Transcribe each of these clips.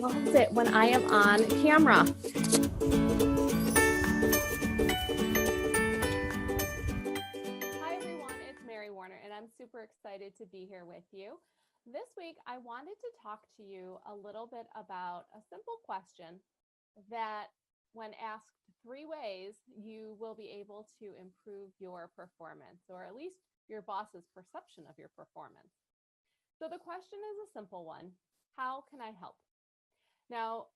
loves it when I am on camera. Hi everyone, it's Mary Warner and I'm super excited to be here with you. This week I wanted to talk to you a little bit about a simple question that when asked 3 ways, you will be able to improve your performance, or at least your boss's perception of your performance. So the question is a simple one. How can I help? Now,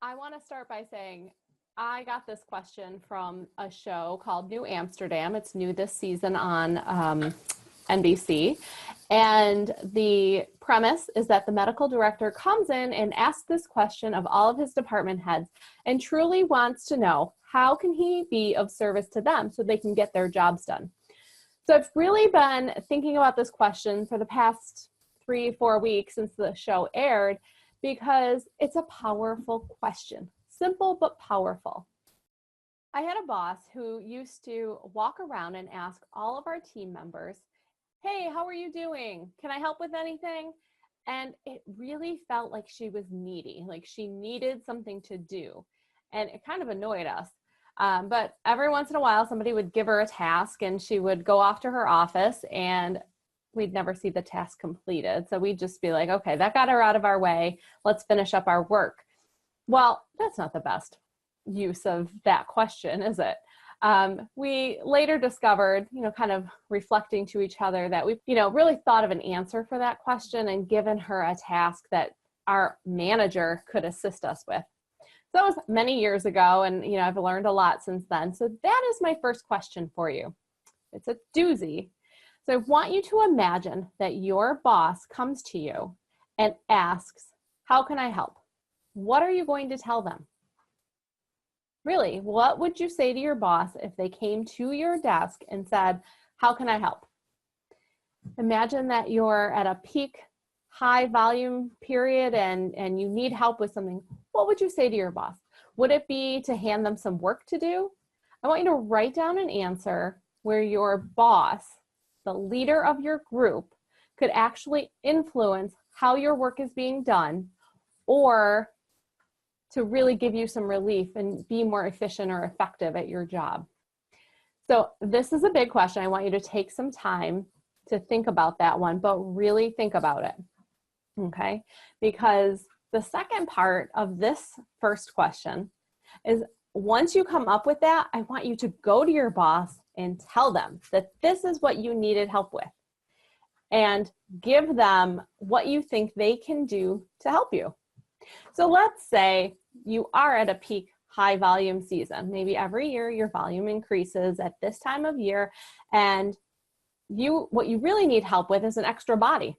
I want to start by saying I got this question from a show called New Amsterdam. It's new this season on NBC. And the premise is that the medical director comes in and asks this question of all of his department heads and truly wants to know how can he be of service to them so they can get their jobs done. So I've really been thinking about this question for the past 3-4 weeks since the show aired, because it's a powerful question. Simple but powerful. I had a boss who used to walk around and ask all of our team members, "Hey, how are you doing? Can I help with anything?" And it really felt like she was needy, like she needed something to do. And it kind of annoyed us. But every once in a while, somebody would give her a task and she would go off to her office and we'd never see the task completed. So we'd just be like, okay, that got her out of our way. Let's finish up our work. Well, that's not the best use of that question, is it? We later discovered, kind of reflecting to each other, that we, really thought of an answer for that question and given her a task that our manager could assist us with. So that was many years ago, and I've learned a lot since then. So that is my first question for you. It's a doozy. So I want you to imagine that your boss comes to you and asks, "How can I help?" What are you going to tell them? Really, what would you say to your boss if they came to your desk and said, "How can I help?" Imagine that you're at a peak high volume period and you need help with something. What would you say to your boss? Would it be to hand them some work to do? I want you to write down an answer where your boss, the leader of your group, could actually influence how your work is being done, or to really give you some relief and be more efficient or effective at your job. So this is a big question. I want you to take some time to think about that one, but really think about it, okay? Because the second part of this first question is, once you come up with that, I want you to go to your boss and tell them that this is what you needed help with, and give them what you think they can do to help you. So let's say you are at a peak high volume season. Maybe every year your volume increases at this time of year, and what you really need help with is an extra body.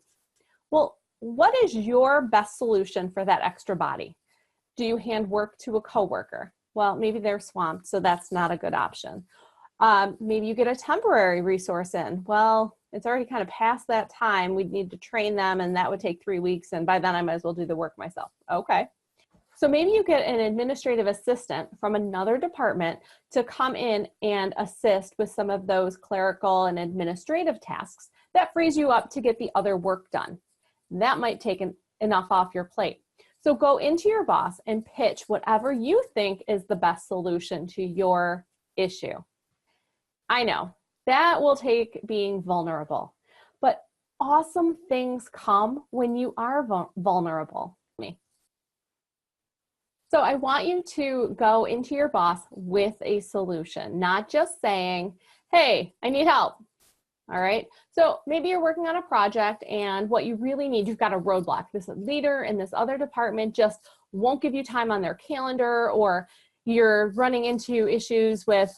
Well, what is your best solution for that extra body? Do you hand work to a coworker? Well, maybe they're swamped, so that's not a good option. Maybe you get a temporary resource in. Well, it's already kind of past that time. We'd need to train them, and that would take 3 weeks, and by then I might as well do the work myself. Okay. So maybe you get an administrative assistant from another department to come in and assist with some of those clerical and administrative tasks. That frees you up to get the other work done. That might take enough off your plate. So go into your boss and pitch whatever you think is the best solution to your issue. I know that will take being vulnerable, but awesome things come when you are vulnerable. So I want you to go into your boss with a solution, not just saying, "Hey, I need help." All right. So maybe you're working on a project and what you really need, you've got a roadblock. This leader in this other department just won't give you time on their calendar, or you're running into issues with,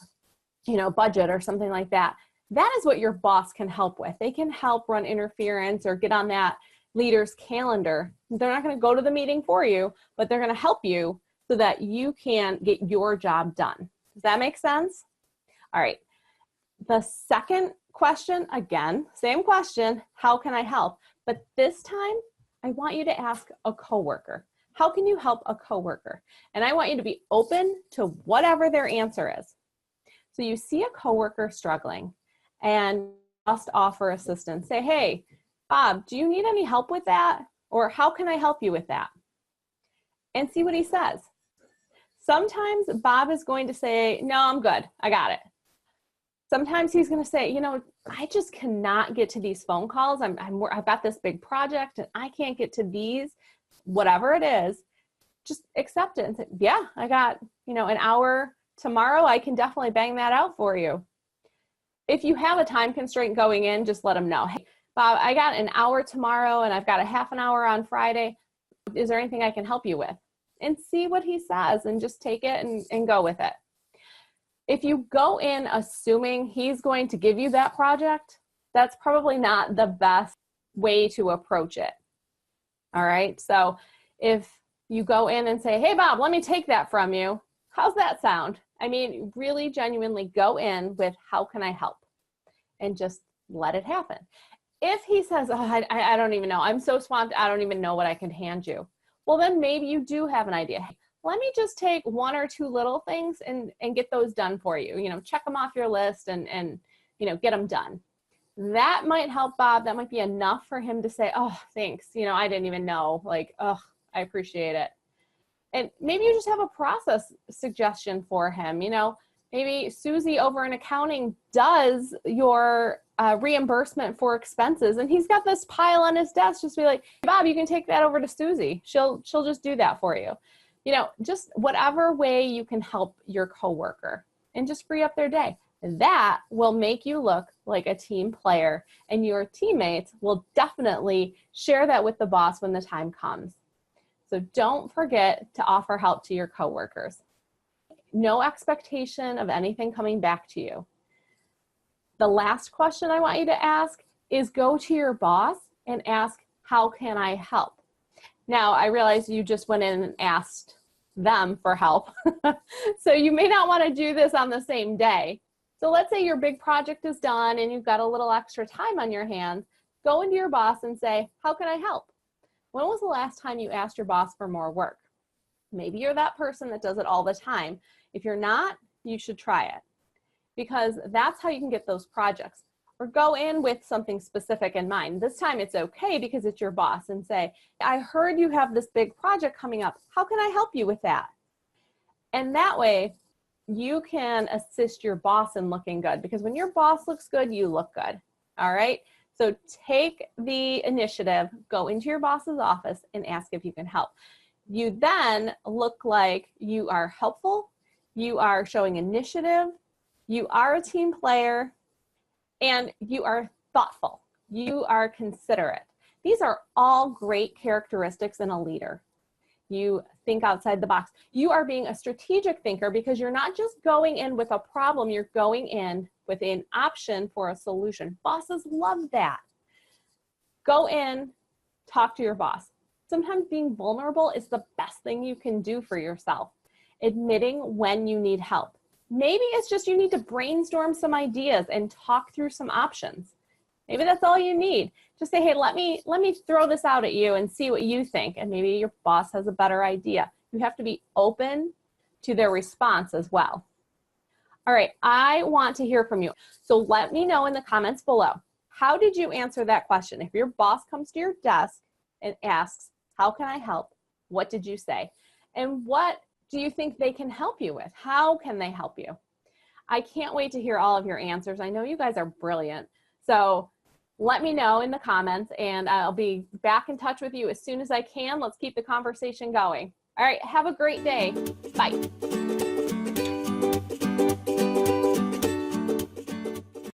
budget or something like that. That is what your boss can help with. They can help run interference or get on that leader's calendar. They're not going to go to the meeting for you, but they're going to help you so that you can get your job done. Does that make sense? All right. The second question, again, same question, how can I help? But this time, I want you to ask a coworker. How can you help a coworker? And I want you to be open to whatever their answer is. So you see a coworker struggling and just offer assistance. Say, "Hey, Bob, do you need any help with that?" Or "How can I help you with that?" and see what he says. Sometimes Bob is going to say, no, I'm good. I got it. Sometimes he's going to say, I just cannot get to these phone calls. I've got this big project and I can't get to these, whatever it is. Just accept it and say, yeah, I got, an hour tomorrow. I can definitely bang that out for you. If you have a time constraint going in, just let him know. Hey, Bob, I got an hour tomorrow and I've got a half an hour on Friday. Is there anything I can help you with? And see what he says and just take it and go with it. If you go in assuming he's going to give you that project, that's probably not the best way to approach it. All right. So if you go in and say, hey, Bob, let me take that from you. How's that sound? I mean, really genuinely go in with how can I help and just let it happen. If he says, oh, I don't even know, I'm so swamped, I don't even know what I can hand you. Well, then maybe you do have an idea. Hey, let me just take one or two little things and get those done for you. Check them off your list and get them done. That might help Bob. That might be enough for him to say, oh, thanks. I didn't even know. Like, oh, I appreciate it. And maybe you just have a process suggestion for him. Maybe Susie over in accounting does your reimbursement for expenses, and he's got this pile on his desk. Just be like, Bob, you can take that over to Susie. She'll just do that for you. Just whatever way you can help your coworker and just free up their day. That will make you look like a team player, and your teammates will definitely share that with the boss when the time comes. So don't forget to offer help to your coworkers. No expectation of anything coming back to you. The last question I want you to ask is go to your boss and ask, how can I help? Now, I realize you just went in and asked them for help. So you may not want to do this on the same day. So let's say your big project is done and you've got a little extra time on your hands. Go into your boss and say, how can I help? When was the last time you asked your boss for more work? Maybe you're that person that does it all the time. If you're not, you should try it, because that's how you can get those projects. Or go in with something specific in mind. This time it's okay because it's your boss, and say, I heard you have this big project coming up. How can I help you with that? And that way you can assist your boss in looking good, because when your boss looks good, you look good. All right. So take the initiative, go into your boss's office and ask if you can help. You then look like you are helpful, you are showing initiative, you are a team player, and you are thoughtful. You are considerate. These are all great characteristics in a leader. You think outside the box. You are being a strategic thinker, because you're not just going in with a problem, you're going in with an option for a solution. Bosses love that. Go in, talk to your boss. Sometimes being vulnerable is the best thing you can do for yourself. Admitting when you need help. Maybe it's just you need to brainstorm some ideas and talk through some options. Maybe that's all you need. Just say, hey, let me throw this out at you and see what you think. And maybe your boss has a better idea. You have to be open to their response as well. All right, I want to hear from you. So let me know in the comments below. How did you answer that question? If your boss comes to your desk and asks, how can I help? What did you say? And what do you think they can help you with? How can they help you? I can't wait to hear all of your answers. I know you guys are brilliant. So let me know in the comments, and I'll be back in touch with you as soon as I can. Let's keep the conversation going. All right, have a great day. Bye.